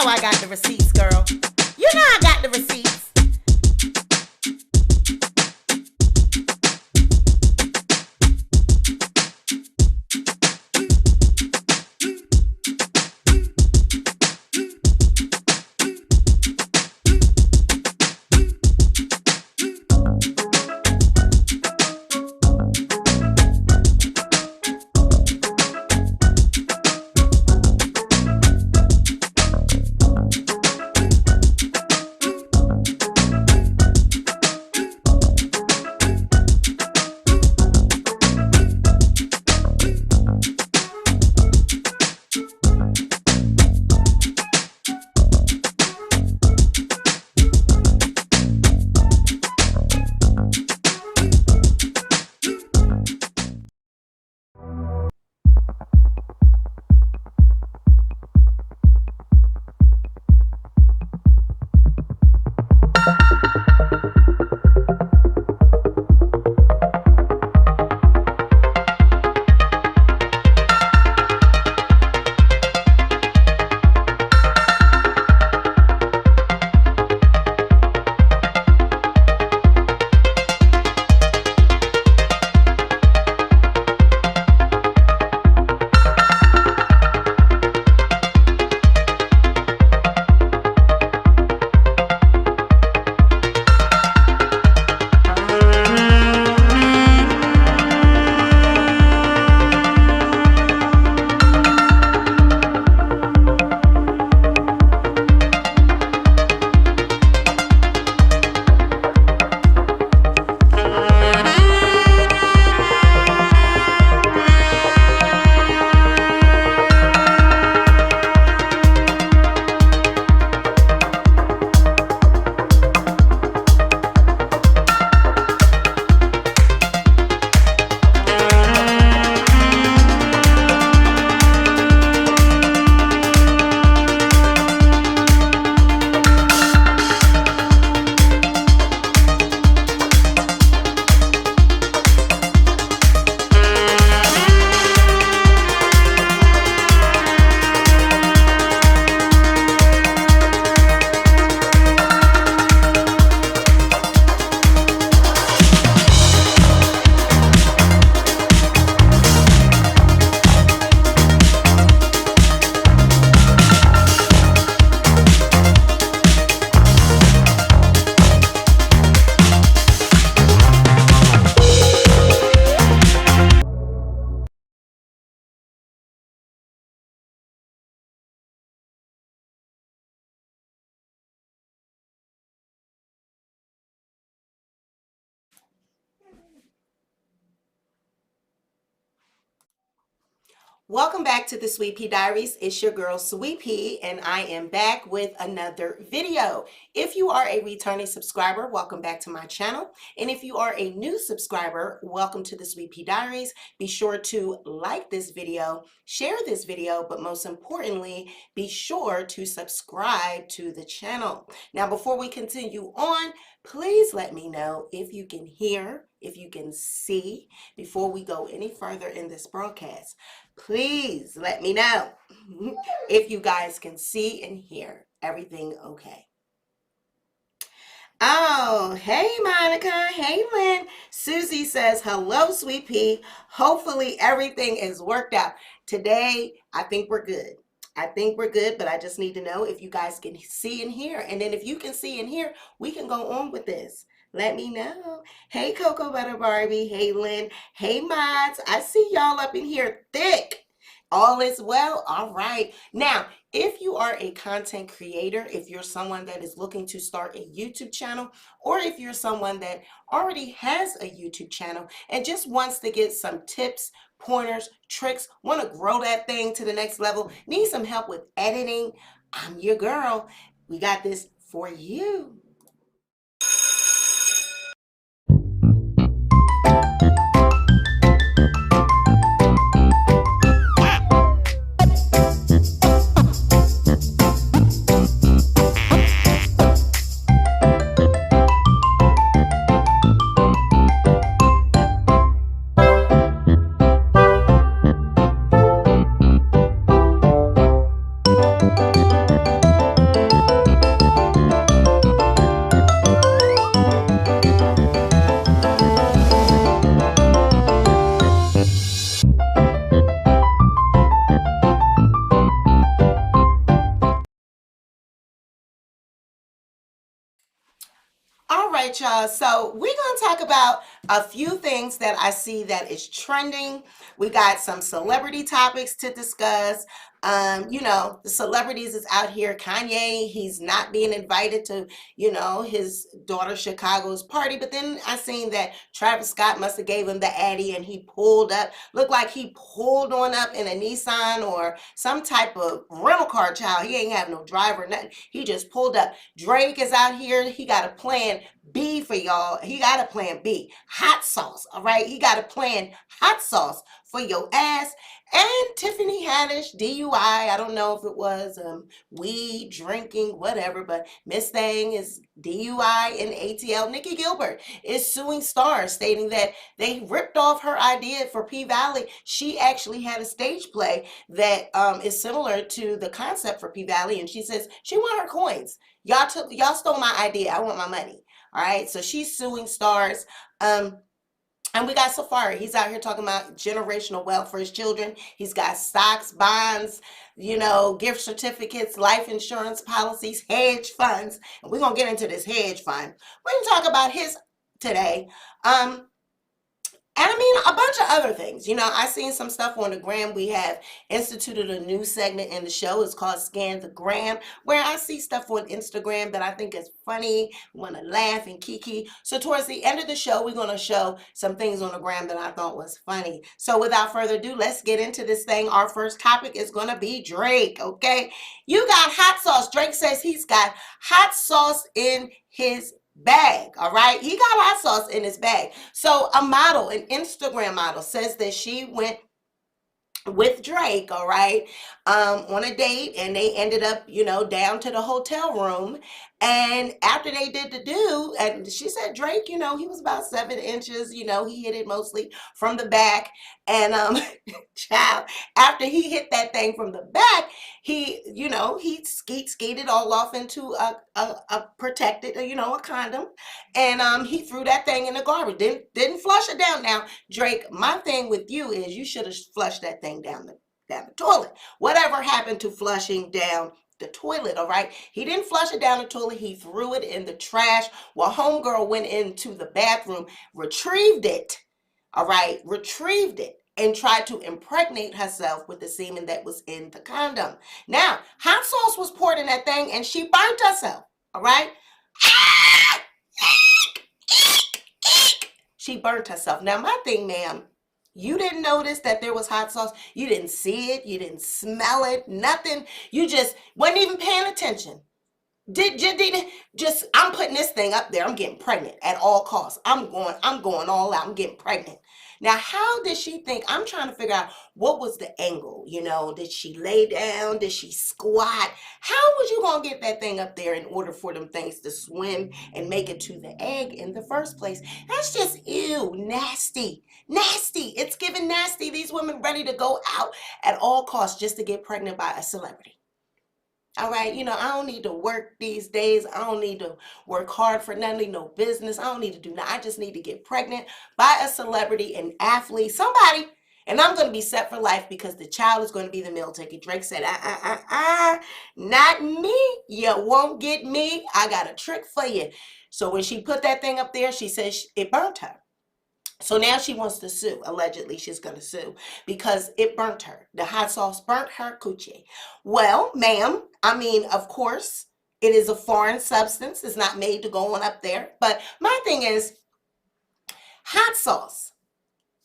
know I got the receipts, girl. You know I got the receipts. Welcome back to the Sweet Pea Diaries. It's your girl Sweet Pea, and I am back with another video. If you are a returning subscriber, welcome back to my channel. And if you are a new subscriber, welcome to the Sweet Pea Diaries. Be sure to like this video, share this video, but most importantly, be sure to subscribe to the channel. Now, before we continue on, please let me know if you can hear, if you can see, before we go any further in this broadcast. Please let me know if you guys can see and hear everything okay. Oh, hey Monica, hey Lynn. Susie says, hello, Sweet Pea. Hopefully everything is worked out. Today, I think we're good. I think we're good, but I just need to know if you guys can see and hear. And then if you can see and hear, we can go on with this. Let me know. Hey, Cocoa Butter Barbie. Hey, Lynn. Hey, Mods. I see y'all up in here thick. All is well? All right. Now, if you are a content creator, if you're someone that is looking to start a YouTube channel, or if you're someone that already has a YouTube channel and just wants to get some tips, pointers, tricks, want to grow that thing to the next level, need some help with editing, I'm your girl. We got this for you. right, y'all. So we're gonna talk about a few things that I see that is trending. We got some celebrity topics to discuss. The celebrities is out here. Kanye, he's not being invited to, his daughter Chicago's party. But then I seen that Travis Scott must have gave him the Addy and he pulled up. Looked like he pulled on up in a Nissan or some type of rental car, child. He ain't have no driver, nothing. He just pulled up. Drake is out here. He got a plan B for y'all. He got a plan B. Hot sauce, all right? He got a plan hot sauce for your ass. And Tiffany Haddish, DUI. I don't know if it was weed, drinking, whatever, but Miss Thing is DUI in ATL. Nicci Gilbert is suing Starz, stating that they ripped off her idea for P-Valley. She actually had a stage play that is similar to the concept for P-Valley, and she says she want her coins. Y'all stole my idea. I want my money. All right, so she's suing Starz. And we got Safaree. He's out here talking about generational wealth for his children. He's got stocks, bonds, gift certificates, life insurance policies, hedge funds. And we're going to get into this hedge fund. We're going to talk about his today. And I mean, a bunch of other things. I seen some stuff on the gram. We have instituted a new segment in the show. It's called Scan the Gram, where I see stuff on Instagram that I think is funny, want to laugh and kiki. So towards the end of the show, we're going to show some things on the gram that I thought was funny. So without further ado, let's get into this thing. Our first topic is going to be Drake, okay? You got hot sauce. Drake says he's got hot sauce in his bag. All right, he got hot sauce in his bag. So a model, an Instagram model, says that she went with Drake, all right, on a date, and they ended up, down to the hotel room. And after they did the do, and she said Drake, he was about 7 inches, he hit it mostly from the back. And child, after he hit that thing from the back, he skated all off into a protected, a condom, and he threw that thing in the garbage. Didn't flush it down. Now, Drake, my thing with you is you should have flushed that thing down the toilet. Whatever happened to flushing down the toilet, all right? He didn't flush it down the toilet. He threw it in the trash while homegirl went into the bathroom, retrieved it, all right? Retrieved it and tried to impregnate herself with the semen that was in the condom. Now, hot sauce was poured in that thing and she burnt herself, all right? She burnt herself. Now, my thing, ma'am, you didn't notice that there was hot sauce. You didn't see it. You didn't smell it. Nothing. You just wasn't even paying attention. I'm putting this thing up there. I'm getting pregnant at all costs. I'm going all out. I'm getting pregnant. Now, how did she think? I'm trying to figure out what was the angle. Did she lay down? Did she squat? How was you going to get that thing up there in order for them things to swim and make it to the egg in the first place? That's just, ew, nasty. Nasty. It's giving nasty. These women ready to go out at all costs just to get pregnant by a celebrity. All right, I don't need to work these days. I don't need to work hard for nothing, no business. I don't need to do nothing. I just need to get pregnant by a celebrity, an athlete, somebody, and I'm going to be set for life because the child is going to be the meal ticket. Drake said, not me. You won't get me. I got a trick for you. So when she put that thing up there, she says it burnt her. So now she wants to sue. Allegedly, she's going to sue because it burnt her. The hot sauce burnt her coochie. Well, ma'am, of course, it is a foreign substance. It's not made to go on up there. But my thing is, hot sauce.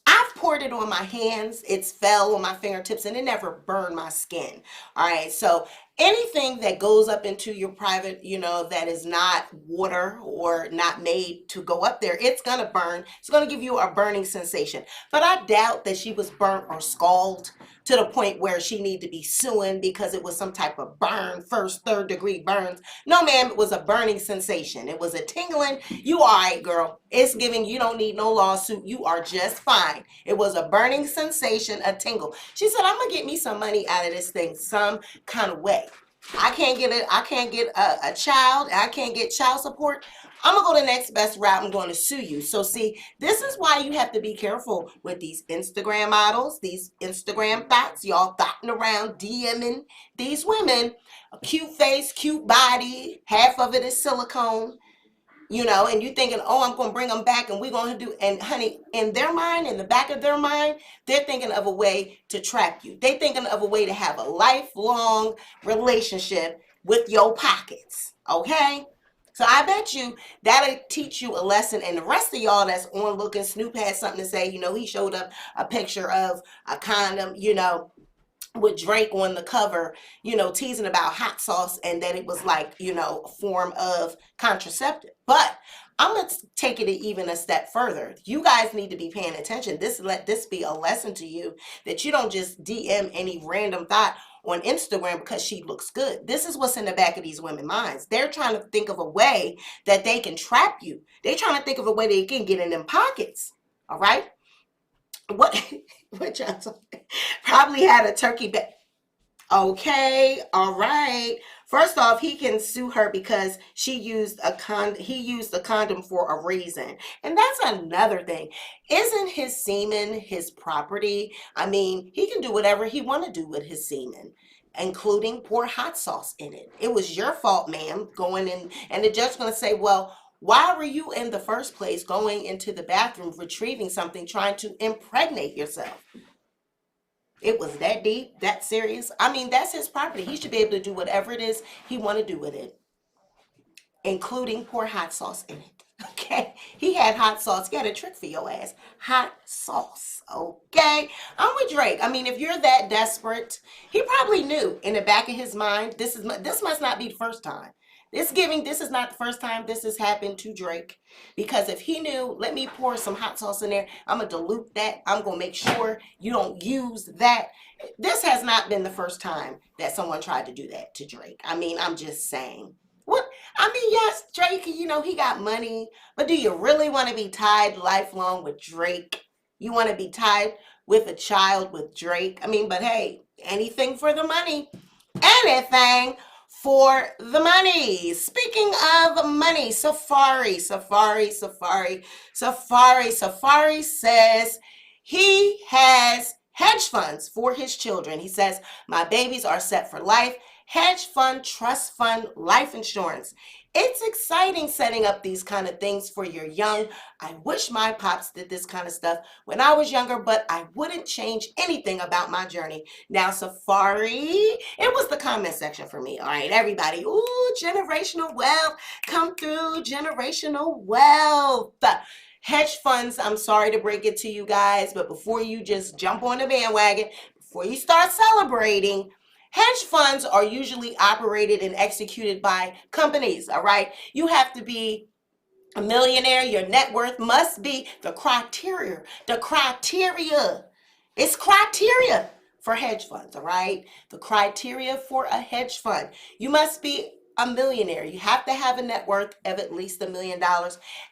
I've poured it on my hands. It's fell on my fingertips and it never burned my skin. All right. So anything that goes up into your private, that is not water or not made to go up there, it's going to burn. It's going to give you a burning sensation. But I doubt that she was burnt or scalded to the point where she needed to be suing because it was some type of burn, first, third degree burns. No, ma'am, it was a burning sensation. It was a tingling. You all right, girl. It's giving, you don't need no lawsuit. You are just fine. It was a burning sensation, a tingle. She said, I'm going to get me some money out of this thing some kind of way. I can't get a child. I can't get child support. I'm going to go the next best route. I'm going to sue you. So see, this is why you have to be careful with these Instagram models, these Instagram thoughts. Y'all thotting around, DMing these women. A cute face, cute body. Half of it is silicone. you know, and you thinking, oh, I'm going to bring them back and we're going to do, and honey, in their mind, in the back of their mind, they're thinking of a way to trap you. They're thinking of a way to have a lifelong relationship with your pockets, okay? So I bet you that'll teach you a lesson. And the rest of y'all that's on looking, Snoop had something to say, you know, he showed up a picture of a condom, you know, with Drake on the cover, you know, teasing about hot sauce and that it was like, you know, a form of contraceptive. But I'm going to take it even a step further. You guys need to be paying attention. Let this be a lesson to you that you don't just DM any random thought on Instagram because she looks good. This is what's in the back of these women's minds. They're trying to think of a way that they can trap you. They're trying to think of a way they can get in them pockets. All right? What y'all talking? Probably had a turkey back. Okay, all right. First off, he can sue her because he used a condom for a reason. And that's another thing. Isn't his semen his property? I mean, he can do whatever he want to do with his semen, including pour hot sauce in it. It was your fault, ma'am, going in, and the judge's going to say, well, why were you in the first place going into the bathroom, retrieving something, trying to impregnate yourself? It was that deep, that serious. I mean, that's his property. He should be able to do whatever it is he want to do with it, including pour hot sauce in it. Okay? He had hot sauce. He had a trick for your ass. Hot sauce. Okay? I'm with Drake. I mean, if you're that desperate, he probably knew in the back of his mind, this must not be the first time. This is not the first time this has happened to Drake, because if he knew, let me pour some hot sauce in there, I'm going to dilute that, I'm going to make sure you don't use that. This has not been the first time that someone tried to do that to Drake. I mean, I'm just saying. What? I mean, yes, Drake, you know, he got money, but do you really want to be tied lifelong with Drake? You want to be tied with a child with Drake? I mean, but hey, anything for the money. Anything for the money. Speaking of money, Safaree says he has hedge funds for his children. He says, my babies are set for life. Hedge fund, trust fund, life insurance. It's exciting setting up these kind of things for your young. I wish my pops did this kind of stuff when I was younger, but I wouldn't change anything about my journey. Now, Safaree, it was the comment section for me. All right, everybody. Ooh, generational wealth. Come through, generational wealth. Hedge funds, I'm sorry to break it to you guys, but before you just jump on the bandwagon, before you start celebrating, hedge funds are usually operated and executed by companies, all right? You have to be a millionaire. Your net worth must be the criteria. It's criteria for hedge funds, all right? The criteria for a hedge fund. You must be a millionaire. You have to have a net worth of at least $1 million,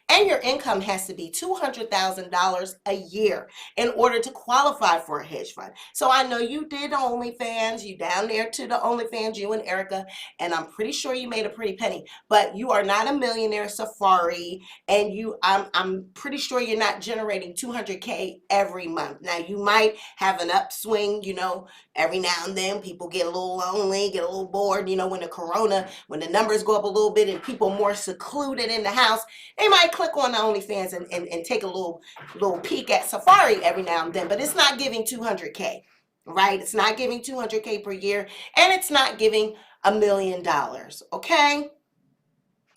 and your income has to be $200,000 a year in order to qualify for a hedge fund. So I know you did OnlyFans, you down there to the OnlyFans, you and Erica, and I'm pretty sure you made a pretty penny, but you are not a millionaire, Safaree, and I'm pretty sure you're not generating 200K every month. Now you might have an upswing, you know, every now and then people get a little lonely, get a little bored, you know, when the numbers go up a little bit and people more secluded in the house, they might click on the OnlyFans and take a little peek at Safaree every now and then, but it's not giving 200K, right? It's not giving 200K per year, and it's not giving $1 million, okay?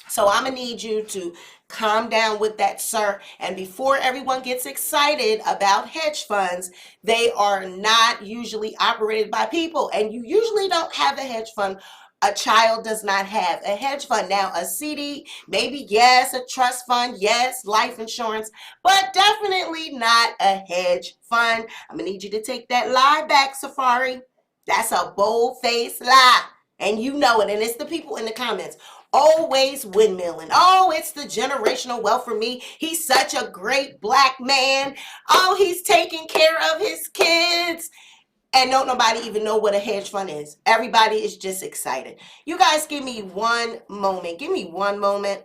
So I'm going to need you to calm down with that, sir. And before everyone gets excited about hedge funds, they are not usually operated by people. And you usually don't have a hedge fund. A child does not have a hedge fund. Now, a CD, maybe yes, a trust fund, yes, life insurance, but definitely not a hedge fund. I'm going to need you to take that lie back, Safaree. That's a bold-faced lie. And you know it. And it's the people in the comments always windmilling. Oh, it's the generational wealth for me. He's such a great black man. Oh, he's taking care of his kids. And don't nobody even know what a hedge fund is. Everybody is just excited. You guys give me one moment. Give me one moment.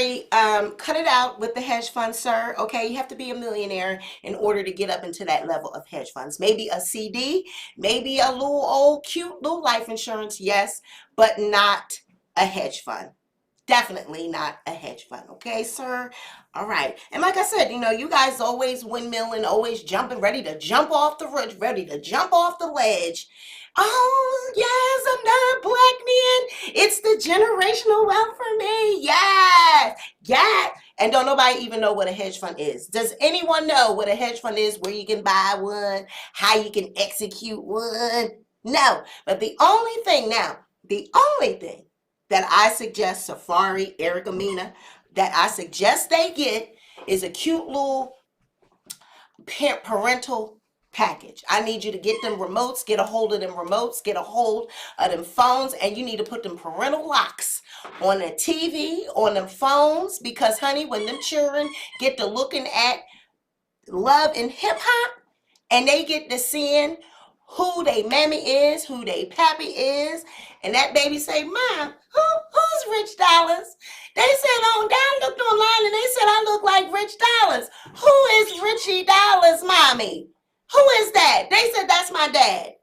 Safaree, cut it out with the hedge fund, sir. Okay, you have to be a millionaire in order to get up into that level of hedge funds. Maybe a CD, maybe a little old cute little life insurance, yes, but not a hedge fund. Definitely not a hedge fund, okay, sir? All right. And like I said, you know, you guys always windmilling, always jumping, ready to jump off the ridge, ready to jump off the ledge. Oh, yes, another black man. It's the generational wealth for me. Yes, yes. And don't nobody even know what a hedge fund is. Does anyone know what a hedge fund is, where you can buy one, how you can execute one? No. But the only thing that I suggest Safaree, Erica Mena, that I suggest they get is a cute little parental package. I need you to get them remotes, get a hold of them remotes, get a hold of them phones, and you need to put them parental locks on the TV, on them phones, because honey, when them children get to looking at love and hip hop, and they get to seeing who they mammy is, who they pappy is, and that baby say, Mom, who's Rich Dollars? They said on down, looked online, and they said I look like Rich Dollars. Who is Richie Dollars, mommy? Who is that? They said that's my dad.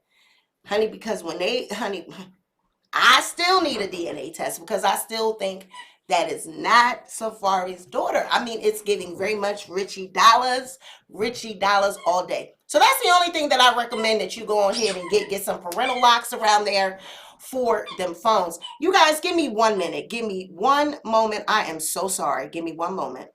Honey, because I still need a DNA test because I still think that is not Safaree's daughter. I mean, it's giving very much Richie Dollars all day. So that's the only thing that I recommend, that you go ahead and get some parental locks around there for them phones. You guys, give me 1 minute. Give me one moment. I am so sorry. Give me 1 moment.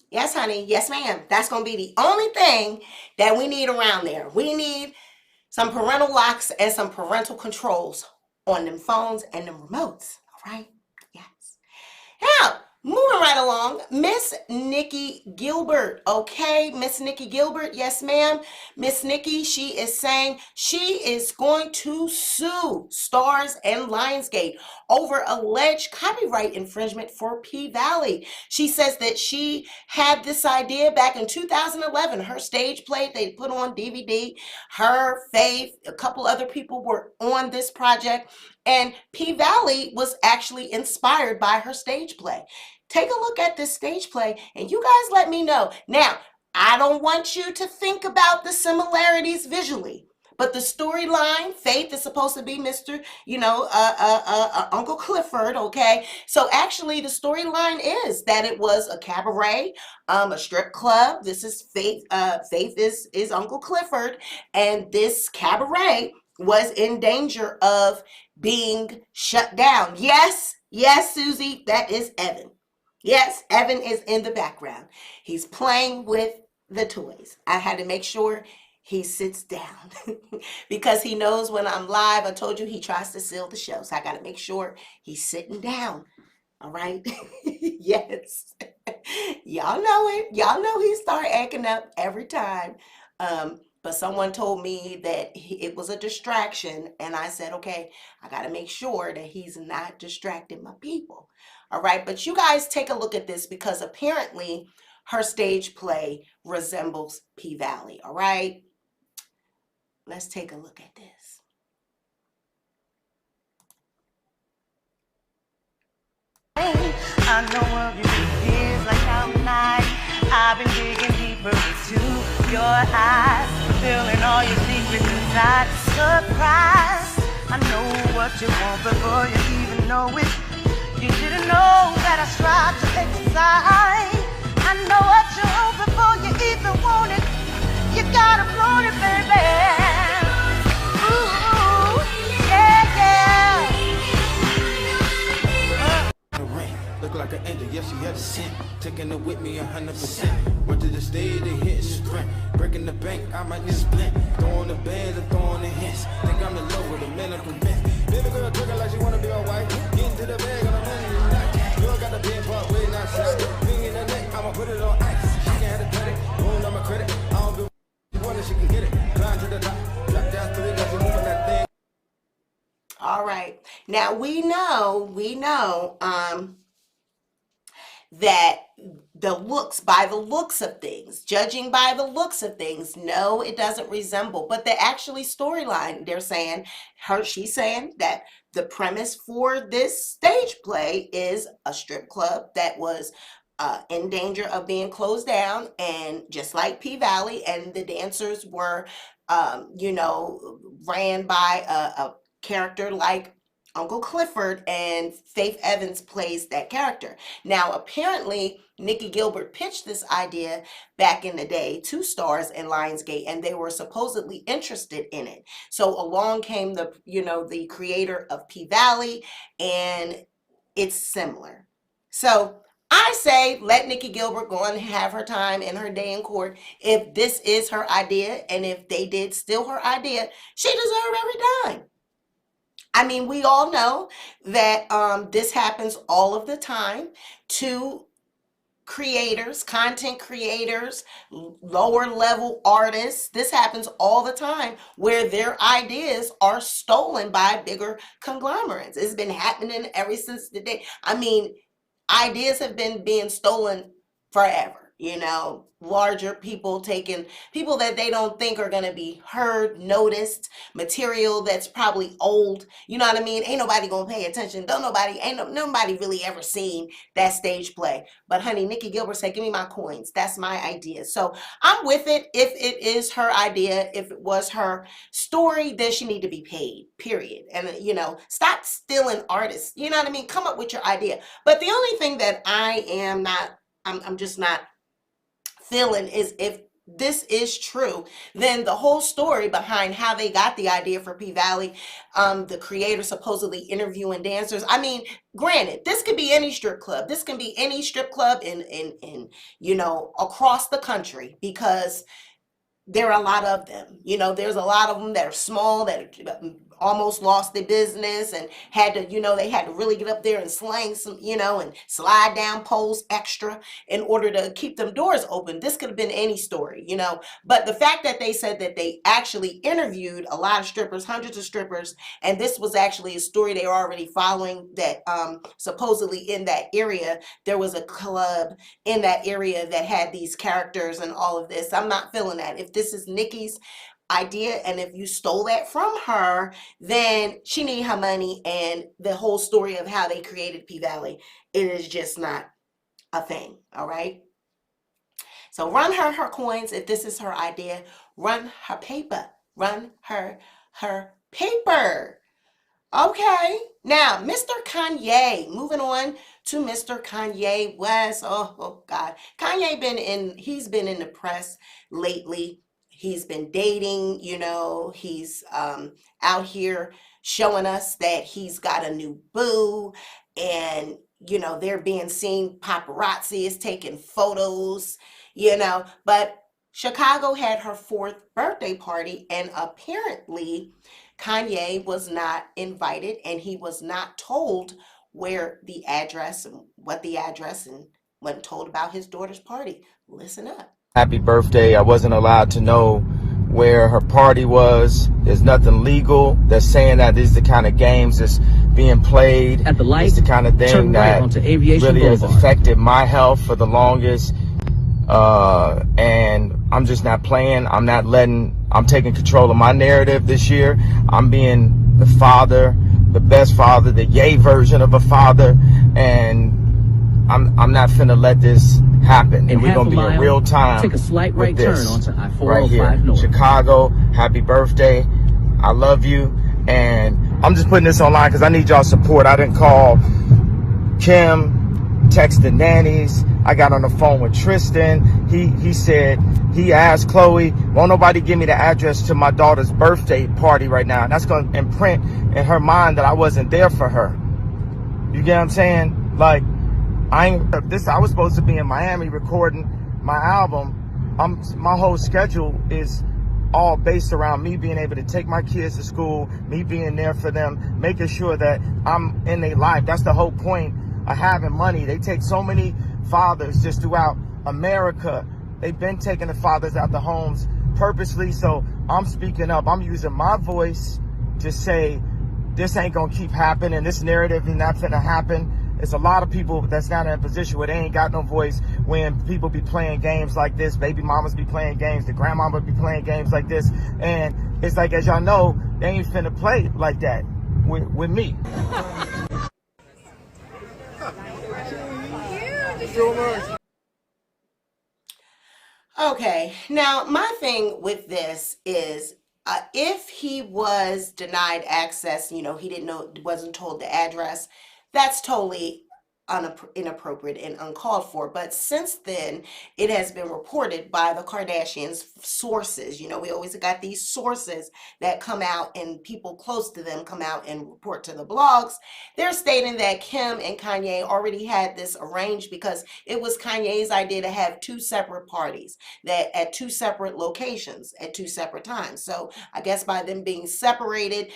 Yes, honey. Yes, ma'am. That's going to be the only thing that we need around there. We need some parental locks and some parental controls on them phones and them remotes. All right? Yes. Now, moving right along, Miss Nicci Gilbert. Okay, Miss Nicci Gilbert. Yes, ma'am. Miss Nikki, she is saying she is going to sue Starz and Lionsgate over alleged copyright infringement for P-Valley. She says that she had this idea back in 2011. Her stage play, they put on DVD. Her, Faith, a couple other people were on this project, and P-Valley was actually inspired by her stage play. Take a look at this stage play, and you guys let me know. Now, I don't want you to think about the similarities visually, but the storyline, Faith is supposed to be Mr., Uncle Clifford, okay? So actually the storyline is that it was a cabaret, a strip club. This is Faith. Faith is Uncle Clifford, and this cabaret was in danger of being shut down. Yes, Susie, that is Evan. Yes, Evan is in the background. He's playing with the toys. I had to make sure he sits down because he knows when I'm live. I told you he tries to steal the show, so I got to make sure he's sitting down. All right? Yes. Y'all know it. Y'all know he start acting up every time. But someone told me that it was a distraction, and I said, okay, I got to make sure that he's not distracting my people. All right, but you guys take a look at this, because apparently her stage play resembles P-Valley. All right, let's take a look at this. I know of you years like how night I've been digging deeper into your eyes, feeling all your secrets inside. Surprise, I know what you want before you even know it. You didn't know that I strive to exercise. I know what you want before you even want it. You gotta want it, baby. Ooh, yeah, yeah. Look like an angel, yes she had a cent. Taking it with me 100%. Went to the stage, they hit sprint. Breaking the bank, I might get split. Throwing the bands and throwing the hits. Think I'm in love with a man, I'm convinced. Baby girl twerking like she wanna be my wife. Getting to the bag and I'm running tonight. Girl got the bed part waiting outside. Ring in the neck, I'ma put it on ice. She can't have the credit, roll on my credit. I don't give a wonder she can get it. Climb to the top, drop down to it, cause she moving that thing. All right. Now we know, that by the looks of things, judging by the looks of things, no, it doesn't resemble. But the actually storyline, she's saying that the premise for this stage play is a strip club that was in danger of being closed down, and just like P Valley, and the dancers were, ran by a character like Uncle Clifford, and Faith Evans plays that character. Now, apparently, Nicci Gilbert pitched this idea back in the day to Starz and Lionsgate, and they were supposedly interested in it. So along came the creator of P Valley, and it's similar. So I say let Nicci Gilbert go and have her time in her day in court. If this is her idea, and if they did steal her idea, she deserves every dime. I mean, we all know that this happens all of the time to creators, content creators, lower level artists. This happens all the time where their ideas are stolen by bigger conglomerates. It's been happening ever since the day. I mean, ideas have been being stolen forever. Larger people taking people that they don't think are going to be heard, noticed, material that's probably old. You know what I mean? Ain't nobody going to pay attention. Nobody really ever seen that stage play. But honey, Nicci Gilbert said, give me my coins. That's my idea. So I'm with it. If it is her idea, if it was her story, then she need to be paid, period. And, stop stealing artists. You know what I mean? Come up with your idea. But the only thing that I'm just not feeling is, if this is true, then the whole story behind how they got the idea for P Valley, the creator supposedly interviewing dancers. I mean, granted, this could be any strip club. This can be any strip club in across the country, because there are a lot of them. There's a lot of them that are small, that almost lost their business and had to, they had to really get up there and slang some, and slide down poles extra in order to keep them doors open. This could have been any story, but the fact that they said that they actually interviewed a lot of strippers, hundreds of strippers, and this was actually a story they were already following, that supposedly in that area, there was a club in that area that had these characters and all of this. I'm not feeling that. If this is Nicci's idea, and if you stole that from her, then she need her money, and the whole story of how they created P Valley, it is just not a thing. All right, so run her coins. If this is her idea, run her paper. Okay, now Mr. Kanye, moving on to Mr. Kanye West. Oh God, he's been in the press lately. He's been dating, he's out here showing us that he's got a new boo, and, they're being seen. Paparazzi is taking photos, but Chicago had her 4th birthday party, and apparently Kanye was not invited, and he was not told where the address and what the address, and wasn't told about his daughter's party. Listen up. Happy birthday. I wasn't allowed to know where her party was. There's nothing legal that's saying that these are the kind of games that's being played. At the light, it's the kind of thing that really has affected my health for the longest. And I'm just not playing. I'm taking control of my narrative this year. I'm being the father, the best father, the yay version of a father. And I'm not finna let this happen, and we're gonna be in real time. Take a slight right turn onto I-405 right here. North. Chicago, happy birthday! I love you, and I'm just putting this online because I need y'all support. I didn't call Kim, text the nannies. I got on the phone with Tristan. He said he asked Chloe, "Won't nobody give me the address to my daughter's birthday party right now?" And that's gonna imprint in her mind that I wasn't there for her. You get what I'm saying? Like, I was supposed to be in Miami recording my album. My whole schedule is all based around me being able to take my kids to school, me being there for them, making sure that I'm in their life. That's the whole point of having money. They take so many fathers just throughout America. They've been taking the fathers out the homes purposely. So I'm speaking up. I'm using my voice to say this ain't gonna keep happening. This narrative is not gonna happen. It's a lot of people that's not in a position where they ain't got no voice when people be playing games like this. Baby mamas be playing games. The grandmama be playing games like this. And it's like, as y'all know, they ain't finna play like that with me. Okay, now my thing with this is if he was denied access, he didn't know, wasn't told the address, that's totally inappropriate and uncalled for. But since then, it has been reported by the Kardashians' sources. We always got these sources that come out, and people close to them come out and report to the blogs. They're stating that Kim and Kanye already had this arranged because it was Kanye's idea to have two separate parties that at two separate locations at two separate times. So I guess by them being separated,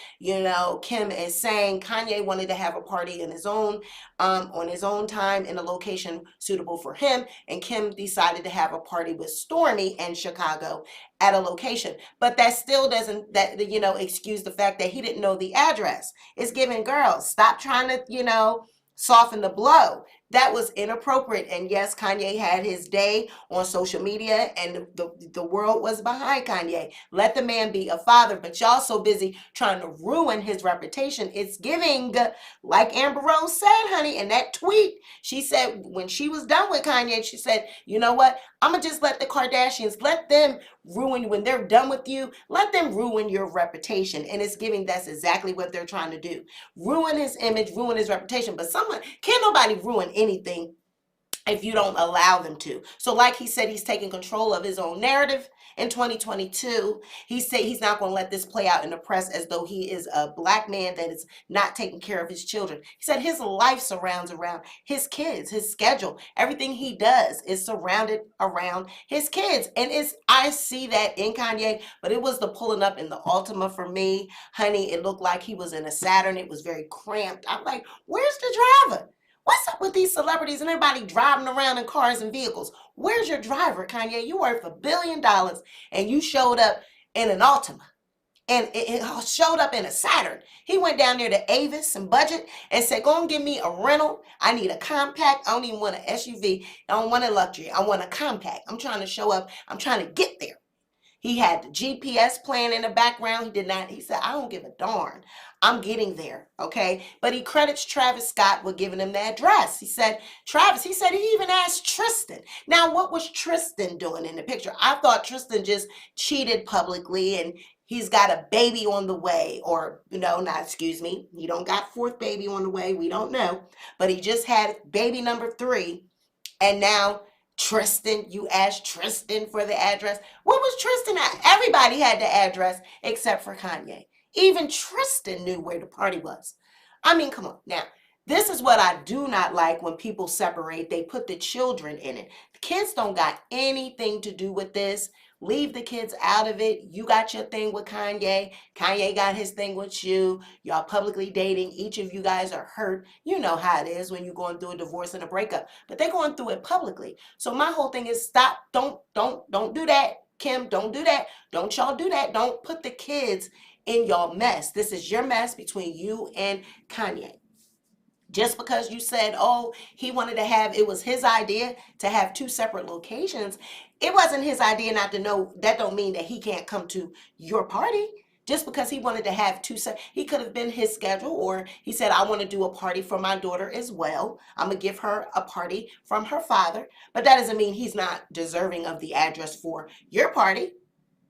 Kim is saying Kanye wanted to have a party in his own on his own time in a location suitable for him, and Kim decided to have a party with Stormy in Chicago at a location. But that still doesn't excuse the fact that he didn't know the address. It's giving, girls, stop trying to soften the blow. That was inappropriate. And yes, Kanye had his day on social media, and the world was behind Kanye. Let the man be a father, but y'all so busy trying to ruin his reputation. It's giving, like Amber Rose said, honey, in that tweet, she said when she was done with Kanye, she said, you know what? I'm going to just let the Kardashians, let them ruin, when they're done with you, let them ruin your reputation. And it's giving, that's exactly what they're trying to do. Ruin his image, ruin his reputation. But can't nobody ruin anything if you don't allow them to. So like he said, he's taking control of his own narrative in 2022. He said he's not going to let this play out in the press as though he is a black man that is not taking care of his children. He said his life surrounds around his kids, his schedule. Everything he does is surrounded around his kids. And I see that in Kanye, but it was the pulling up in the Altima for me. Honey, it looked like he was in a Saturn. It was very cramped. I'm like, where's the driver? What's up with these celebrities and everybody driving around in cars and vehicles? Where's your driver, Kanye? You worth $1 billion and you showed up in an Altima and it showed up in a Saturn. He went down there to Avis and Budget and said, go and give me a rental. I need a compact. I don't even want an SUV. I don't want a luxury. I want a compact. I'm trying to show up. I'm trying to get there. He had the GPS playing in the background. He said, I don't give a darn. I'm getting there, okay? But he credits Travis Scott with giving him the address. He said he even asked Tristan. Now, what was Tristan doing in the picture? I thought Tristan just cheated publicly and he's got a baby on the way, or, he don't got fourth baby on the way. We don't know. But he just had baby number 3, and now Tristan, you asked Tristan for the address. What was Tristan at? Everybody had the address except for Kanye. Even Tristan knew where the party was. I mean, come on. Now, this is what I do not like when people separate. They put the children in it. The kids don't got anything to do with this. Leave the kids out of it. You got your thing with Kanye. Kanye got his thing with you. Y'all publicly dating. Each of you guys are hurt. You know how it is when you're going through a divorce and a breakup. But they're going through it publicly. So my whole thing is stop. Don't do that. Kim, don't do that. Don't y'all do that. Don't put the kids in y'all mess. This is your mess between you and Kanye. Just because you said, oh, it was his idea to have two separate locations. It wasn't his idea not to know. That don't mean that he can't come to your party. Just because he wanted to have he could have been his schedule, or he said, I want to do a party for my daughter as well. I'm going to give her a party from her father. But that doesn't mean he's not deserving of the address for your party.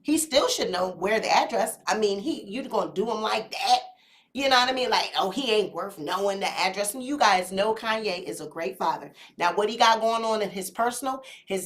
He still should know where the address. I mean, you're going to do him like that. You know what I mean? Like, oh, he ain't worth knowing the address. And you guys know Kanye is a great father. Now, what he got going on in his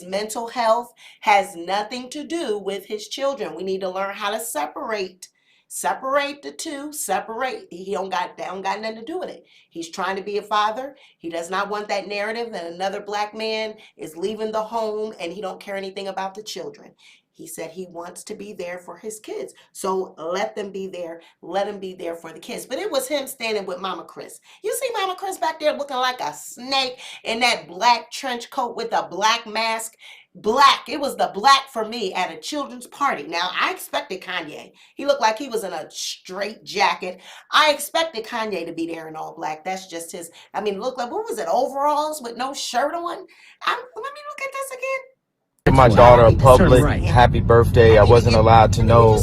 mental health has nothing to do with his children. We need to learn how to separate Separate the two, separate. They don't got nothing to do with it. He's trying to be a father. He does not want that narrative that another black man is leaving the home and he don't care anything about the children. He said he wants to be there for his kids. So let them be there. Let him be there for the kids. But it was him standing with Mama Chris. You see Mama Chris back there looking like a snake in that black trench coat with a black mask. Black. It was the black for me at a children's party. Now, I expected Kanye. He looked like he was in a straight jacket. I expected Kanye to be there in all black. That's just his, I mean, look like, what was it, overalls with no shirt on? Let me look at this again. My daughter a public happy birthday. I wasn't allowed to know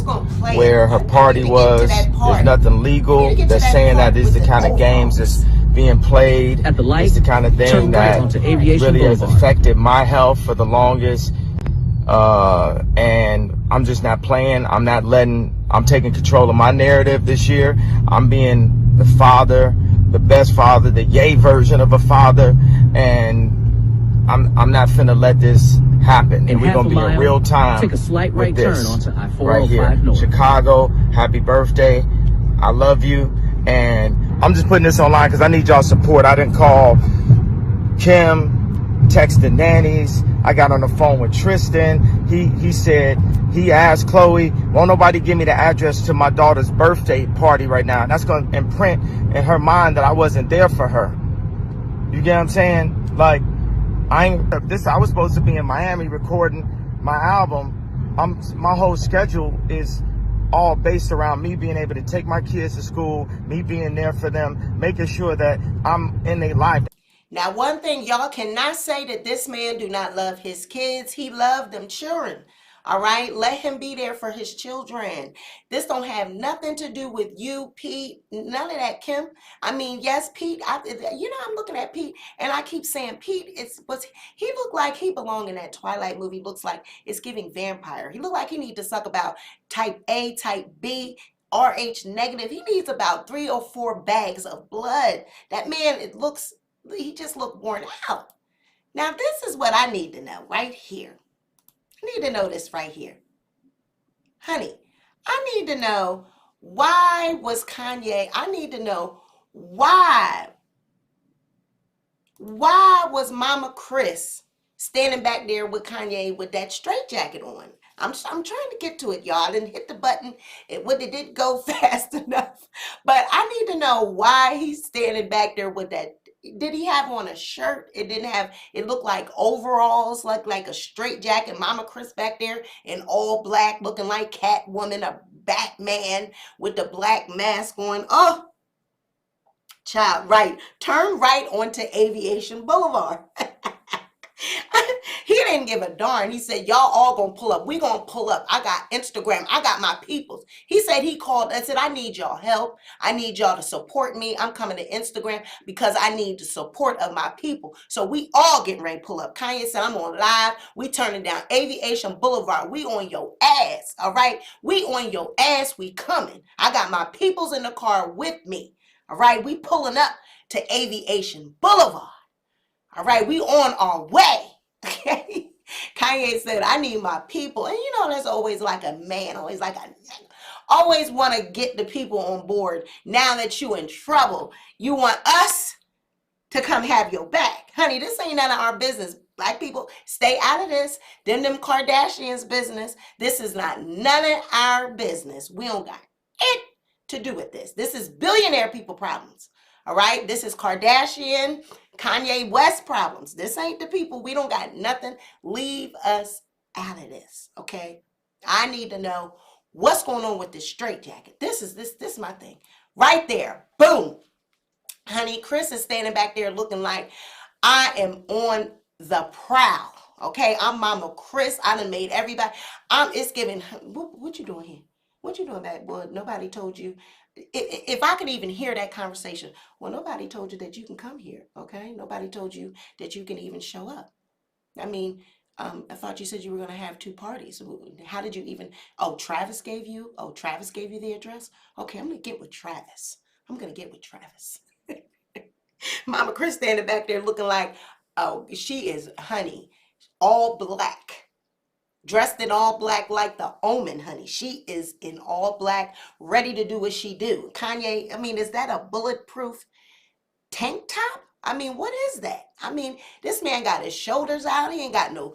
where her party was. There's nothing legal that's saying that these are the kind of games that's being played. It's the kind of thing that really has affected my health for the longest. And I'm just not playing. I'm taking control of my narrative this year. I'm being the father, the best father, the yay version of a father. And I'm not finna let this happen. And we're gonna be in real time. Take a slight right turn onto I-405 right here. North. Chicago, happy birthday. I love you. And I'm just putting this online because I need y'all support. I didn't call Kim, text the nannies. I got on the phone with Tristan. He said, he asked Chloe, won't nobody give me the address to my daughter's birthday party right now? And that's going to imprint in her mind that I wasn't there for her. You get what I'm saying? Like, I was supposed to be in Miami recording my album. My whole schedule is all based around me being able to take my kids to school, me being there for them, making sure that I'm in their life. Now, one thing, y'all cannot say that this man do not love his kids. He loved them children. All right, let him be there for his children. This don't have nothing to do with you, Pete. None of that, Kim. I mean, yes, Pete. I'm looking at Pete, and I keep saying Pete. He looked like he belonged in that Twilight movie. Looks like it's giving vampire. He looked like he need to suck about type A, type B, RH negative. He needs about 3 or 4 bags of blood. That man, he just looked worn out. Now, this is what I need to know right here. I need to know this right here. Honey, I need to know why was Kanye, I need to know why was Mama Chris standing back there with Kanye with that straitjacket on? I'm trying to get to it, y'all. I didn't hit the button. It didn't go fast enough. But I need to know why he's standing back there with that. Did he have on a shirt? It looked like overalls, like a straight jacket. Mama Chris back there in all black, looking like Catwoman, a Batman with the black mask on. Oh, child, right. Turn right onto Aviation Boulevard. He didn't give a darn. He said, y'all all gonna pull up. We gonna pull up. I got Instagram. I got my peoples. He said he called and said, I need y'all help. I need y'all to support me. I'm coming to Instagram because I need the support of my people. So we all getting ready to pull up. Kanye said, I'm on live. We turning down Aviation Boulevard. We on your ass. All right. We on your ass. We coming. I got my peoples in the car with me. All right. We pulling up to Aviation Boulevard. All right, we on our way. Okay. Kanye said, I need my people. And there's always like a man, always want to get the people on board. Now that you in trouble, you want us to come have your back. Honey, this ain't none of our business. Black people, stay out of this. Them Kardashians business. This is not none of our business. We don't got it to do with this. This is billionaire people problems. All right, this is Kardashian, Kanye West problems. This ain't the people. We don't got nothing. Leave us out of this, okay? I need to know what's going on with this straitjacket. This is my thing. Right there, boom. Honey, Chris is standing back there looking like I am on the prowl, okay? I'm Mama Chris. I done made everybody. It's giving, what you doing here? What you doing back, boy? Nobody told you. If I could even hear that conversation, well, nobody told you that you can come here, okay? Nobody told you that you can even show up. I mean, I thought you said you were going to have 2 parties. How did you even, Travis gave you the address? Okay, I'm going to get with Travis. Mama Chris standing back there looking like, she is, honey, all black. dressed in all black like the Omen, honey. She is in all black, ready to do what she do. Kanye, I mean, is that a bulletproof tank top? I mean, what is that? I mean, this man got his shoulders out. He ain't got no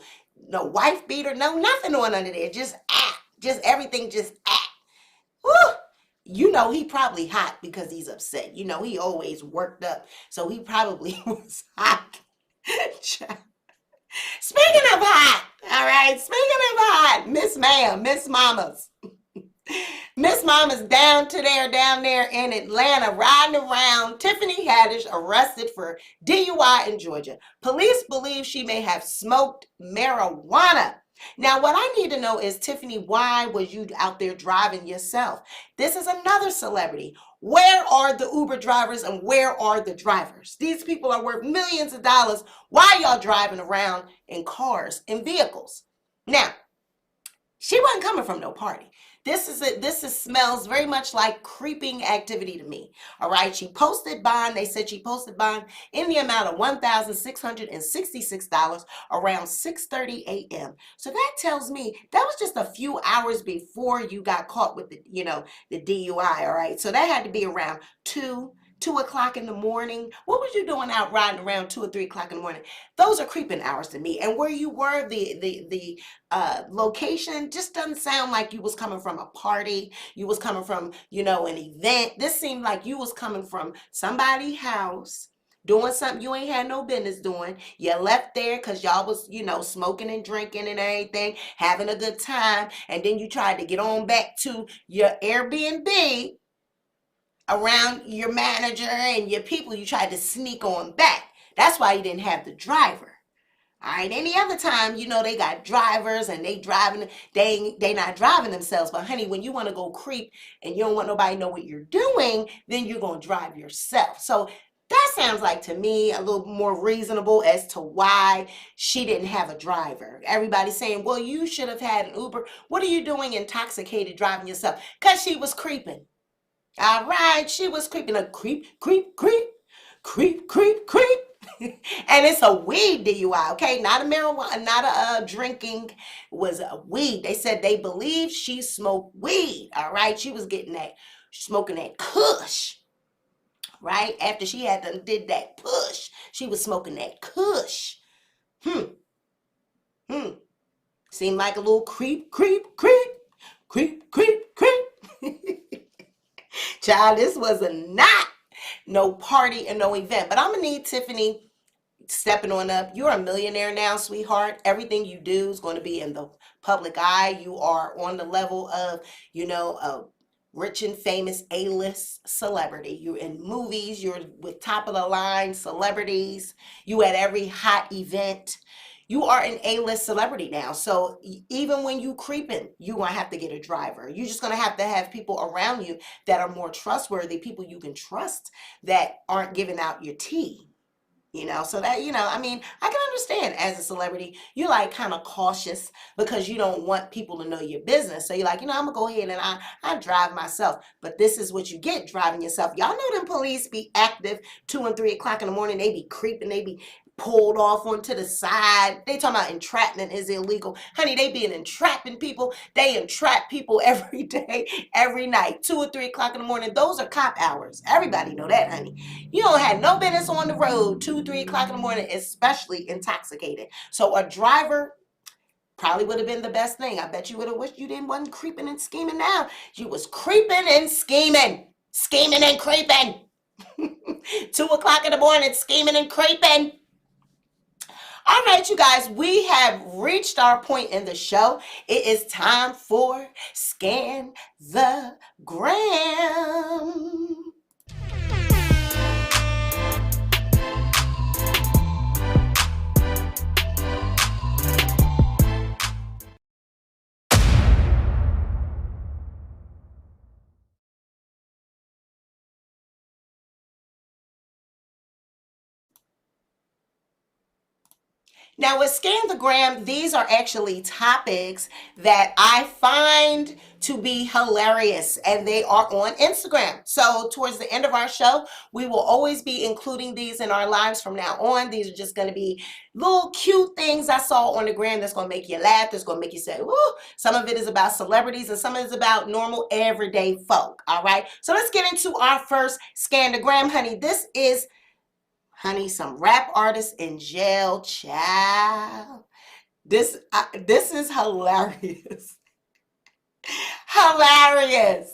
wife beater, no nothing on under there. Just act. Just everything just act. Whew. You know he probably hot because he's upset. You know he always worked up. So he probably was hot. Speaking of hot, all right. Speaking of hot, Miss Ma'am, Miss Mamas. Miss Mama's down there in Atlanta riding around. Tiffany Haddish arrested for DUI in Georgia. Police believe she may have smoked marijuana. Now, what I need to know is, Tiffany, why was you out there driving yourself? This is another celebrity. Where are the Uber drivers and where are the drivers? These people are worth millions of dollars. Why y'all driving around in cars, in vehicles? Now, she wasn't coming from no party. This smells very much like creeping activity to me. All right. She posted bond. They said she posted bond in the amount of $1,666 around 6:30 a.m. So that tells me that was just a few hours before you got caught with the DUI. All right. So that had to be around 2 o'clock in the morning. What was you doing out riding around 2 or 3 o'clock in the morning? Those are creeping hours to me. And where you were, the location just doesn't sound like you was coming from a party. You was coming from, an event. This seemed like you was coming from somebody's house, doing something you ain't had no business doing. You left there because y'all was, smoking and drinking and everything, having a good time. And then you tried to get on back to your Airbnb around your manager and your people. You tried to sneak on back. That's why you didn't have the driver. All right. Any other time, they got drivers and they driving. They not driving themselves. But honey, when you want to go creep and you don't want nobody to know what you're doing, then you're gonna drive yourself. So that sounds like to me a little more reasonable as to why she didn't have a driver. Everybody's saying, well, you should have had an Uber. What are you doing intoxicated driving yourself? Because she was creeping. All right, she was creeping. A creep, creep, creep, creep, creep, creep. And it's a weed DUI, okay? Not a marijuana, not a drinking, was a weed. They said they believe she smoked weed, all right? She was smoking that kush, right? After she did that push, she was smoking that kush. Seemed like a little creep, creep, creep, creep, creep, creep. Child, this was not no party and no event. But I'm going to need Tiffany stepping on up. You're a millionaire now, sweetheart. Everything you do is going to be in the public eye. You are on the level of, a rich and famous A-list celebrity. You're in movies. You're with top of the line celebrities. You at every hot event. You are an A-list celebrity now. So even when you creeping, you're going to have to get a driver. You're just going to have people around you that are more trustworthy, people you can trust that aren't giving out your tea. So that, I mean, I can understand as a celebrity, you're like kind of cautious because you don't want people to know your business. So you're like, I'm going to go ahead and I drive myself. But this is what you get driving yourself. Y'all know them police be active 2 and 3 o'clock in the morning. They be creeping. They be pulled off onto the side. They talking about entrapment is illegal. Honey, they be entrapping people. They entrap people every day, every night, 2 or 3 o'clock in the morning. Those are cop hours. Everybody know that, honey. You don't have no business on the road 2, 3 o'clock in the morning, especially intoxicated. So a driver probably would have been the best thing. I bet you would have wished you wasn't creeping and scheming now. You was creeping and scheming. Scheming and creeping. 2 o'clock in the morning, scheming and creeping. All right, you guys, we have reached our point in the show. It is time for Scan the Gram. Now with Scan the Gram, these are actually topics that I find to be hilarious, and they are on Instagram. So towards the end of our show, we will always be including these in our lives from now on. These are just going to be little cute things I saw on the gram that's going to make you laugh, that's going to make you say, woo. Some of it is about celebrities and some of it is about normal everyday folk. All right. So let's get into our first Scan the Gram, honey. This is, honey, some rap artists in jail, child. This is hilarious. Hilarious.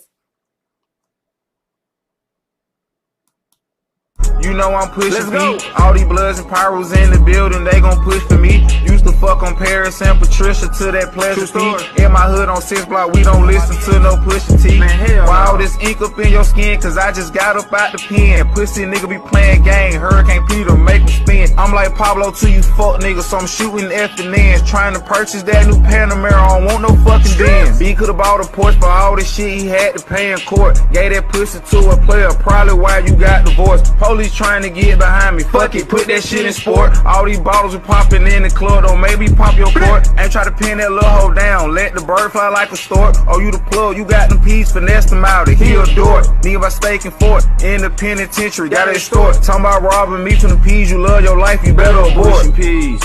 You know I'm pushing P. All these Bloods and Pyros in the building, they gon' push for me. Used to fuck on Paris and Patricia to that pleasure P. In my hood on 6th block, we don't listen to no Pusha T. Why all this ink up in your skin? Cause I just got up out the pen. Pussy nigga be playing game, Hurricane Peter make him spin. I'm like Pablo to you fuck niggas, so I'm shooting F&N's. Trying to purchase that new Panamera, I don't want no fucking Benz. B could've bought a Porsche for all the shit he had to pay in court. Gave that pussy to a player, probably why you got divorced. Police trying to get behind me, fuck it, put that shit in sport. All these bottles we popping in the club, don't make me pop your court. Ain't try to pin that little hoe down, let the bird fly like a stork. Oh, you the plug, you got them peas, finesse them out, he adore. Need by stake and fort, in the penitentiary, gotta extort. Talking about robbing me from the peas, you love your life, you better abort. Pushing peas,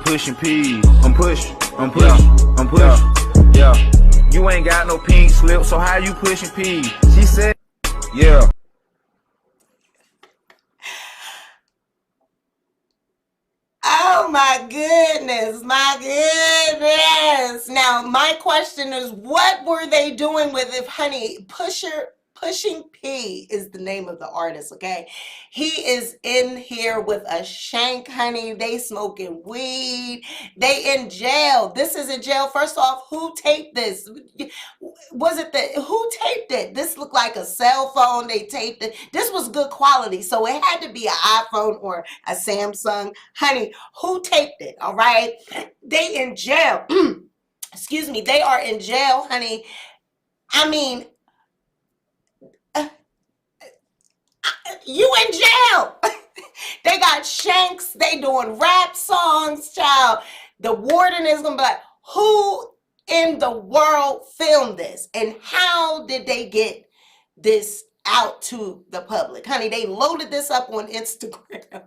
pushing peas. I'm pushing, yeah. You ain't got no pink slip, so how you pushing peas? She said, yeah. Oh my goodness, my goodness. Now, my question is, what were they doing with it, honey? Pushing P is the name of the artist, okay? He is in here with a shank, honey. They smoking weed. They in jail. This is in jail. First off, who taped this? Who taped it? This looked like a cell phone. They taped it. This was good quality, so it had to be an iPhone or a Samsung. Honey, who taped it, all right? They in jail. Excuse me. They are in jail, honey. I mean, you in jail. They got shanks. They doing rap songs, child. The warden is gonna be like, who in the world filmed this? And how did they get this out to the public? Honey, they loaded this up on Instagram.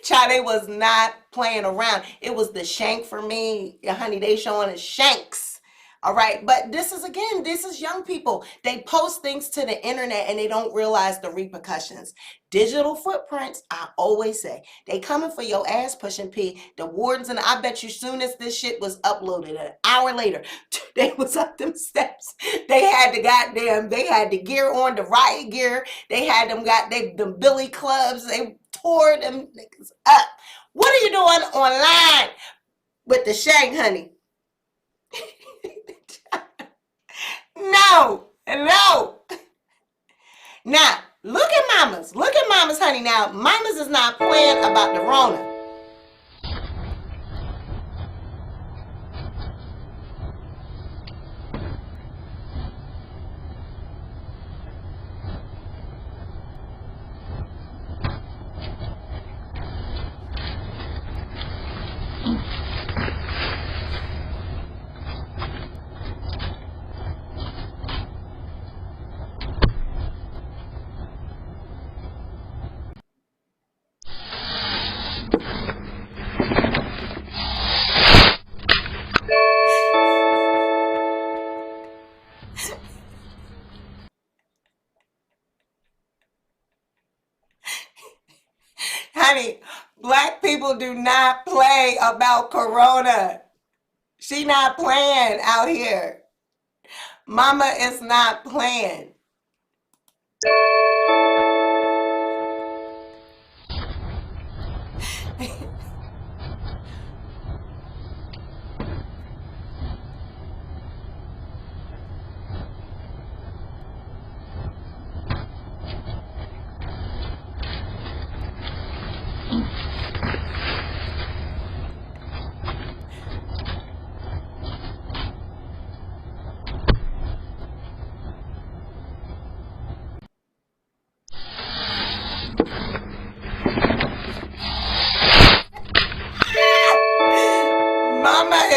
Child, they was not playing around. It was the shank for me. Honey, they showing us shanks. All right, but this is young people. They post things to the internet and they don't realize the repercussions. Digital footprints, I always say, they coming for your ass, Pushing P. The wardens, and I bet you soon as this shit was uploaded, an hour later, they was up them steps. They had the gear on, the riot gear. They had them billy clubs. They tore them niggas up. What are you doing online with the shank, honey? No. Now, look at mamas. Look at mamas, honey. Now, mamas is not playing about the Rona. Honey, black people do not play about Corona. She not playing out here. Mama is not playing.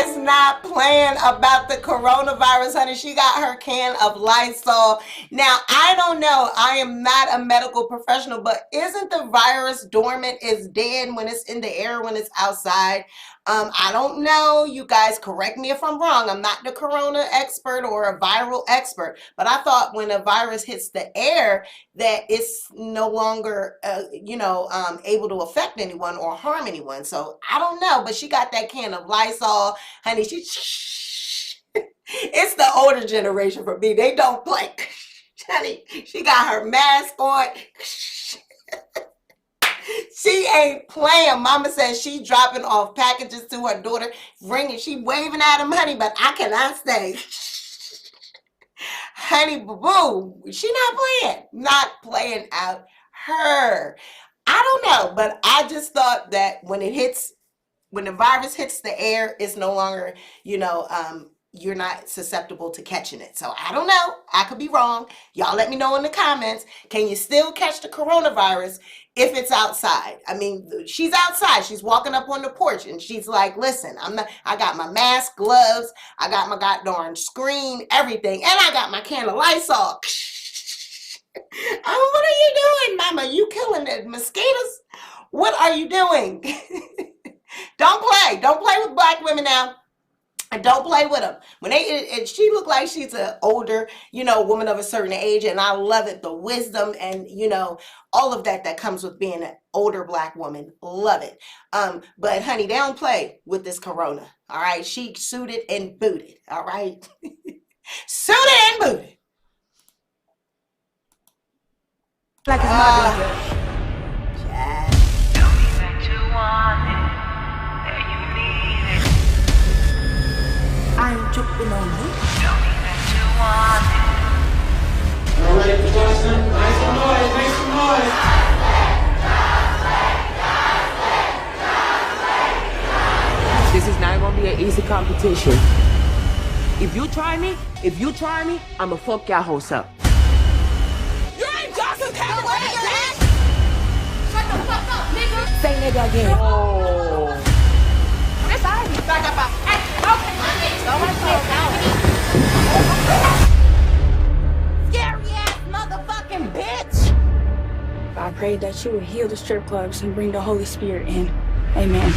is not playing about the coronavirus, honey. She got her can of Lysol. Now, I don't know. I am not a medical professional, but isn't the virus dormant? Is dead when it's in the air, when it's outside? I don't know. You guys correct me if I'm wrong. I'm not the corona expert or a viral expert, but I thought when a virus hits the air that it's no longer, able to affect anyone or harm anyone. So I don't know, but she got that can of Lysol, honey. It's the older generation for me. They don't play, honey. She got her mask on. She ain't playing. Mama says she dropping off packages to her daughter, ringing. She waving at him, honey, but I cannot stay. Honey, boo-boo. She not playing out her. I don't know, but I just thought that when the virus hits the air, it's no longer, you're not susceptible to catching it. So I don't know. I could be wrong. Y'all let me know in the comments. Can you still catch the coronavirus if it's outside? I mean, she's outside. She's walking up on the porch and she's like, listen, I got my mask, gloves, I got my goddamn screen, everything, and I got my can of Lysol. Oh, what are you doing, mama? You killing the mosquitoes? What are you doing? Don't play with black women now. And don't play with them. And she look like she's an older, woman of a certain age, and I love it. The wisdom and, all of that comes with being an older black woman. Love it. But honey, they don't play with this corona. All right. She suited and booted. All right. Suited and booted. Like it's my business. Tell me that you want it, that you need it. I ain't tripping on you. Tell me that you want it. All right, Justin, make some noise, make some noise. This is not gonna be an easy competition. If you try me, I'ma fuck y'all hoes up. You ain't Johnson Cabaret, bitch! Shut the fuck up, nigga! Say nigga again. Oh. This I be back up. Scary ass motherfucking bitch! I pray that you will heal the strip clubs and bring the Holy Spirit in. Amen.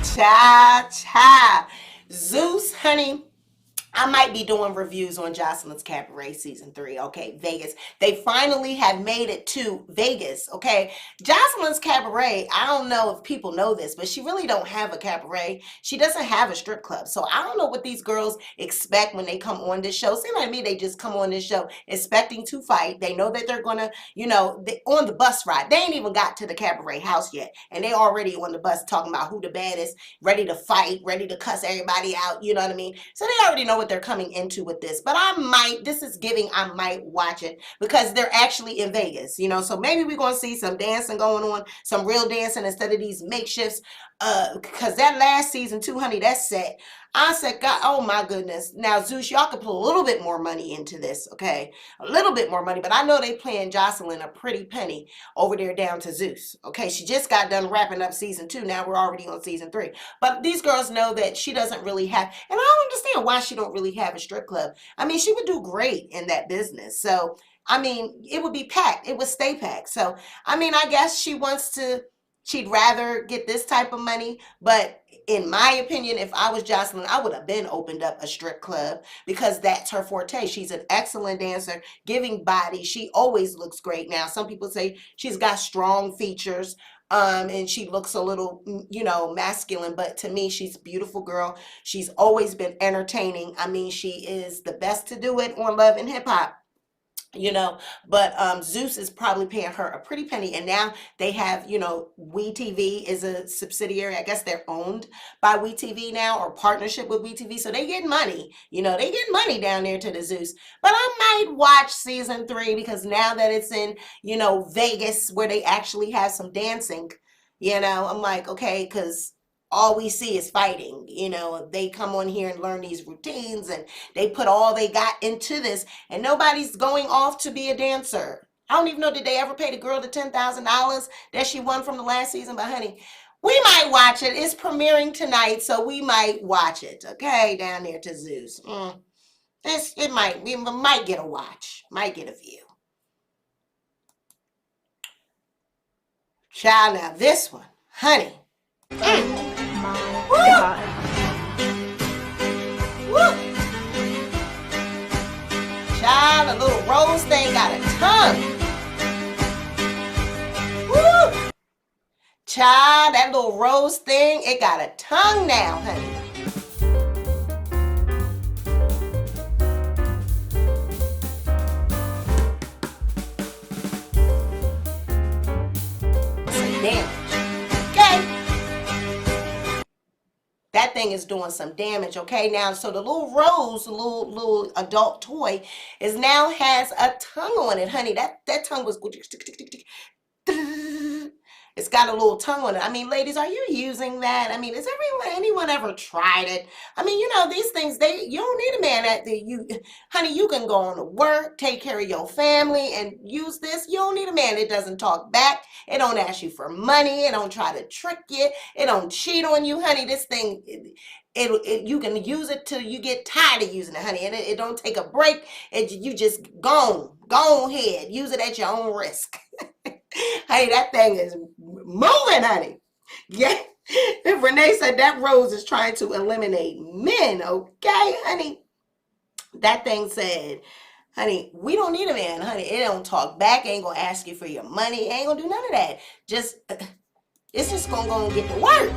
Cha. Zeus, honey. I might be doing reviews on Jocelyn's Cabaret season 3. Okay, Vegas. They finally have made it to Vegas. Okay, Jocelyn's Cabaret. I don't know if people know this, but she really don't have a cabaret. She doesn't have a strip club. So I don't know what these girls expect when they come on this show. Seems like me, they just come on this show expecting to fight. They know that they're gonna, on the bus ride. They ain't even got to the cabaret house yet, and they already on the bus talking about who the baddest, ready to fight, ready to cuss everybody out. You know what I mean? So they already know what they're coming into with this, but I might watch it because they're actually in Vegas, so maybe we're gonna see some dancing going on, some real dancing instead of these makeshifts, because that last season too, honey, that set, I said, God, oh my goodness. Now Zeus, y'all could put a little bit more money into this, okay, a little bit more money, but I know they playing Jocelyn a pretty penny over there down to Zeus. Okay, she just got done wrapping up season 2. Now we're already on season 3, but these girls know that she doesn't really have, and I don't understand why she don't really have a strip club. I mean, she would do great in that business. So I mean, it would be packed, it would stay packed. So I mean, I guess she'd rather get this type of money. But in my opinion, if I was Jocelyn, I would have been opened up a strip club because that's her forte. She's an excellent dancer, giving body. She always looks great. Now, some people say she's got strong features, and she looks a little, masculine, but to me, she's a beautiful girl. She's always been entertaining. I mean, she is the best to do it on Love and Hip Hop. But Zeus is probably paying her a pretty penny, and now they have, WeTV is a subsidiary. I guess they're owned by WeTV now, or partnership with WeTV, so they get money. They get money down there to the Zeus. But I might watch season 3 because now that it's in, Vegas, where they actually have some dancing, I'm like, okay, because all we see is fighting. They come on here and learn these routines, and they put all they got into this, and nobody's going off to be a dancer. I don't even know, did they ever pay the girl the $10,000 that she won from the last season? But honey, We might watch it. It's premiering tonight, so we might watch it. Okay, down there to Zeus. We might get a watch. Might get a view. Child, now this one, honey. My God. Woo. Child, a little rose thing got a tongue. Woo. Child, that little rose thing, it got a tongue now, honey. Some damage. Okay. That thing is doing some damage, okay? Now, so the little rose, the little adult toy, is now has a tongue on it, honey. That tongue was... It's got a little tongue on it. I mean, ladies, are you using that? I mean, has anyone ever tried it? I mean, you know, these things, you don't need a man honey, you can go on to work, take care of your family, and use this. You don't need a man that doesn't talk back. It don't ask you for money. It don't try to trick you. It don't cheat on you, honey. This thing, you can use it till you get tired of using it, honey. And it don't take a break. You just go ahead. Use it at your own risk. Hey, that thing is moving, honey. Yeah. If Renee said that rose is trying to eliminate men, okay, honey. That thing said, honey, we don't need a man, honey. It don't talk back. Ain't gonna ask you for your money. Ain't gonna do none of that. It's just gonna go and get to work.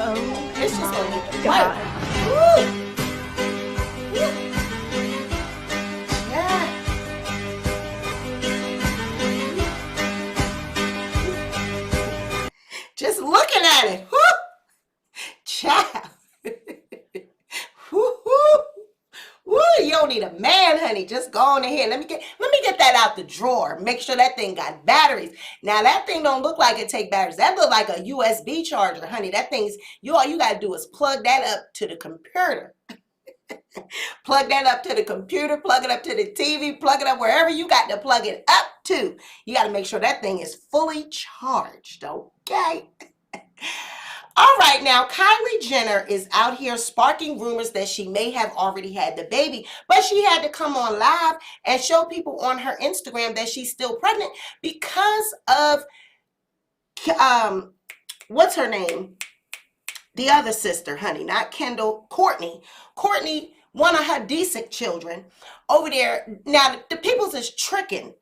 Oh, it's just gonna get to God. work. Woo. Yeah. Just looking at it. Whoo. Child. Woo. Woo. You don't need a man, honey. Just go on ahead. Let me get that out the drawer. Make sure that thing got batteries. Now that thing don't look like it take batteries. That look like a USB charger, honey. That thing's all you gotta do is plug that up to the computer. Plug that up to the computer, plug it up to the TV, plug it up wherever you got to plug it up to. You got to make sure that thing is fully charged, okay? All right, now Kylie Jenner is out here sparking rumors that she may have already had the baby, but she had to come on live and show people on her Instagram that she's still pregnant because of, what's her name? The other sister, honey, not Kendall, Courtney. Courtney, one of her decent children over there. Now, the people's is tricking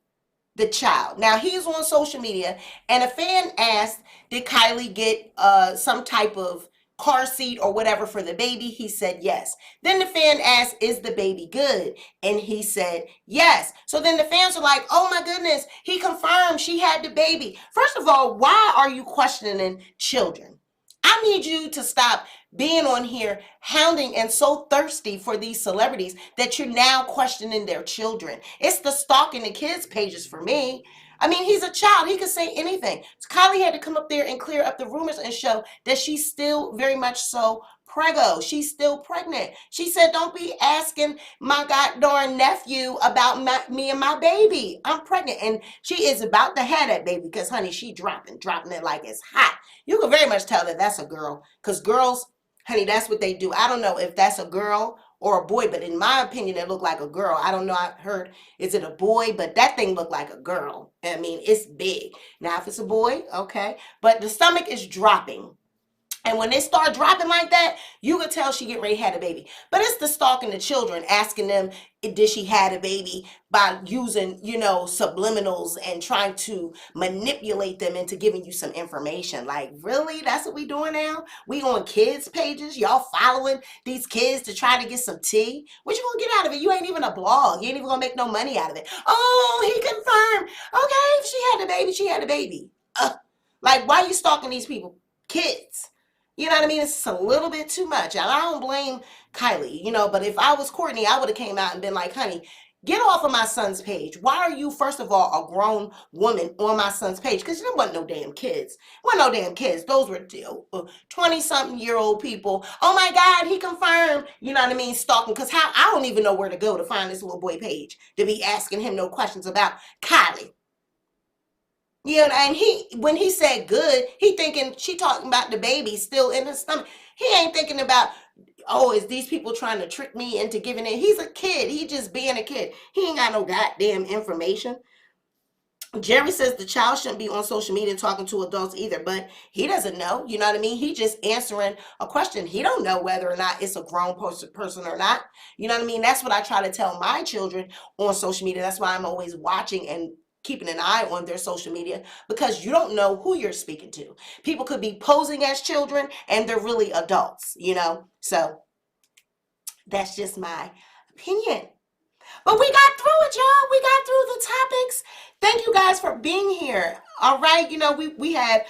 the child. Now, he's on social media, and a fan asked, did Kylie get some type of car seat or whatever for the baby? He said yes. Then the fan asked, is the baby good? And he said yes. So then the fans are like, oh my goodness, he confirmed she had the baby. First of all, why are you questioning children? I need you to stop being on here hounding and so thirsty for these celebrities that you're now questioning their children. It's the stalking the kids pages for me. I mean, he's a child. He could say anything. So Kylie had to come up there and clear up the rumors and show that she's still very much so preggo. She's still pregnant. She said, don't be asking my goddamn nephew about me and my baby. I'm pregnant. And she is about to have that baby because, honey, she dropping it like it's hot. You can very much tell that that's a girl because girls, honey, that's what they do. I don't know if that's a girl or a boy, but in my opinion, it looked like a girl. I don't know. I heard, is it a boy? But that thing looked like a girl. I mean, it's big. Now, if it's a boy, okay. But the stomach is dropping. And when they start dropping like that, you could tell she get ready to have a baby. But it's the stalking the children, asking them, did she have a baby, by using, subliminals and trying to manipulate them into giving you some information. Like, really? That's what we doing now? We on kids' pages? Y'all following these kids to try to get some tea? What you gonna get out of it? You ain't even a blog. You ain't even gonna make no money out of it. Oh, he confirmed. Okay, if she had a baby, she had a baby. Like, why are you stalking these people? Kids. You know what I mean? It's a little bit too much. And I don't blame Kylie, but if I was Courtney, I would have came out and been like, honey, get off of my son's page. Why are you, first of all, a grown woman on my son's page? Because there wasn't no damn kids. Wasn't no damn kids. Those were 20-something-year-old people. Oh, my God, he confirmed. You know what I mean? Stalking. Because I don't even know where to go to find this little boy page to be asking him no questions about Kylie. You know, and when he said good, he thinking she talking about the baby still in his stomach. He ain't thinking about, oh, is these people trying to trick me into giving it? He's a kid. He just being a kid. He ain't got no goddamn information. Jerry says the child shouldn't be on social media talking to adults either, but he doesn't know. You know what I mean? He just answering a question. He don't know whether or not it's a grown person or not. You know what I mean? That's what I try to tell my children on social media. That's why I'm always watching and keeping an eye on their social media, because you don't know who you're speaking to. People could be posing as children and they're really adults, you know? So that's just my opinion. But we got through it, y'all. We got through the topics. Thank you guys for being here. All right. You know, we had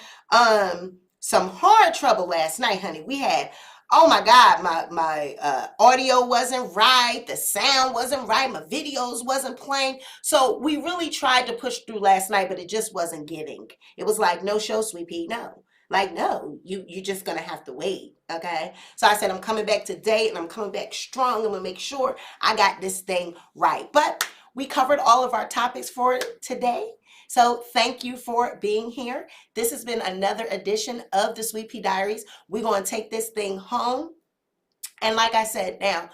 some hard trouble last night, honey. We had, oh my God, my audio wasn't right. The sound wasn't right. My videos wasn't playing. So we really tried to push through last night, but it just wasn't getting. It was like, no show, Sweet Pea, no. Like, no, you're just going to have to wait, okay? So I said, I'm coming back today, and I'm coming back strong. I'm going to make sure I got this thing right. But we covered all of our topics for today. So thank you for being here. This has been another edition of the Sweet Pea Diaries. We're going to take this thing home. And like I said, now,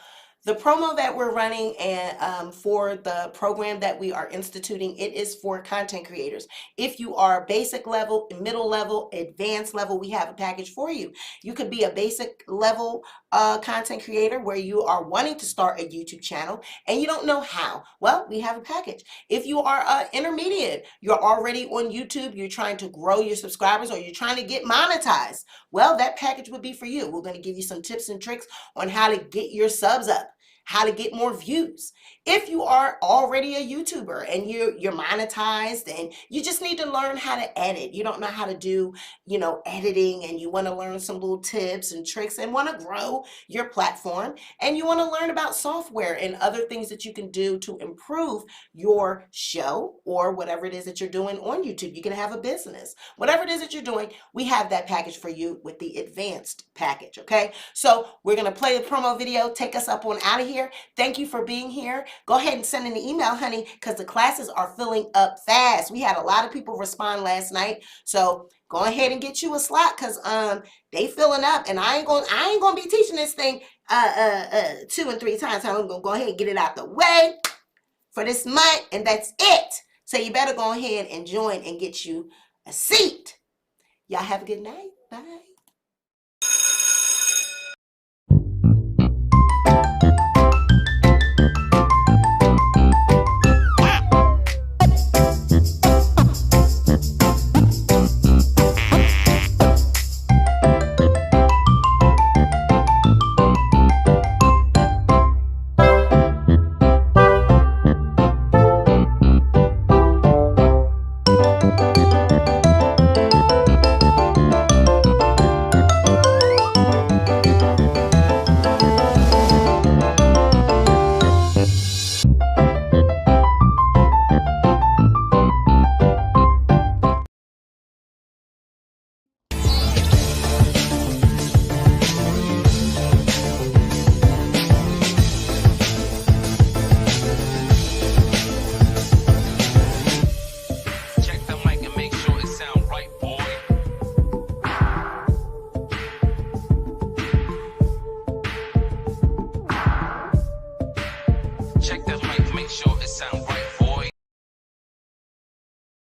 the promo that we're running and for the program that we are instituting, it is for content creators. If you are basic level, middle level, advanced level, we have a package for you. You could be a basic level content creator where you are wanting to start a YouTube channel and you don't know how. Well, we have a package. If you are intermediate, you're already on YouTube, you're trying to grow your subscribers, or you're trying to get monetized, well, that package would be for you. We're going to give you some tips and tricks on how to get your subs up, how to get more views. If you are already a YouTuber and you're monetized and you just need to learn how to edit, you don't know how to do, you know, editing, and you want to learn some little tips and tricks and want to grow your platform, and you want to learn about software and other things that you can do to improve your show or whatever it is that you're doing on YouTube. You can have a business, whatever it is that you're doing, we have that package for you with the advanced package. Okay, so we're going to play the promo video, take us up on out of here. Thank you for being here. Go ahead and send an email, honey, because the classes are filling up fast. We had a lot of people respond last night, so go ahead and get you a slot, because they filling up, and I ain't gonna be teaching this thing 2 and 3 times. I'm gonna go ahead and get it out the way for this month, and that's it. So you better go ahead and join and get you a seat. Y'all have a good night. Bye.